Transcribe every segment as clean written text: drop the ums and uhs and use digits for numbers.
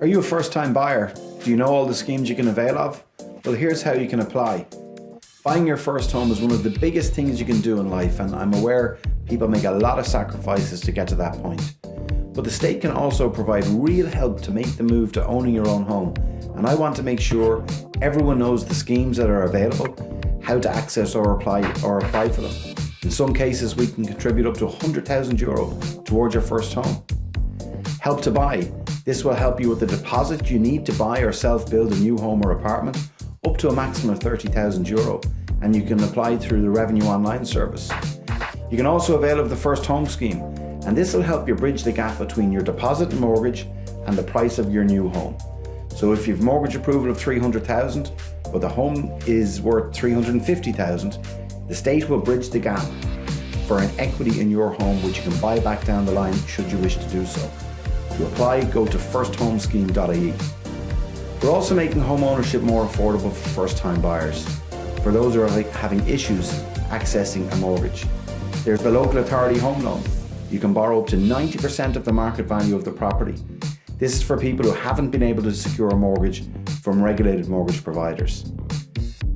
Are you a first-time buyer? Do you know all the schemes you can avail of? Well, here's how you can apply. Buying your first home is one of the biggest things you can do in life, and I'm aware people make a lot of sacrifices to get to that point. But the state can also provide real help to make the move to owning your own home, and I want to make sure everyone knows the schemes that are available, how to access or apply for them. In some cases, we can contribute up to €100,000 towards your first home. Help to Buy. This will help you with the deposit you need to buy or self-build a new home or apartment, up to a maximum of €30,000, and you can apply through the Revenue Online service. You can also avail of the First Home Scheme, and this will help you bridge the gap between your deposit and mortgage and the price of your new home. So if you've mortgage approval of $300,000, but the home is worth $350,000, the state will bridge the gap for an equity in your home, which you can buy back down the line should you wish to do so. To apply, go to firsthomesscheme.ie. We're also making home ownership more affordable for first-time buyers, for those who are having issues accessing a mortgage. There's the local authority home loan. You can borrow up to 90% of the market value of the property. This is for people who haven't been able to secure a mortgage from regulated mortgage providers.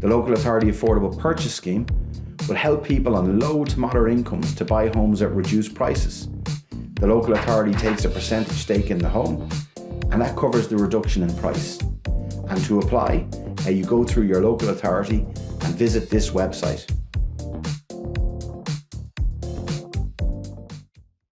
The local authority affordable purchase scheme will help people on low to moderate incomes to buy homes at reduced prices. The local authority takes a percentage stake in the home, and that covers the reduction in price. And to apply, you go through your local authority and visit this website.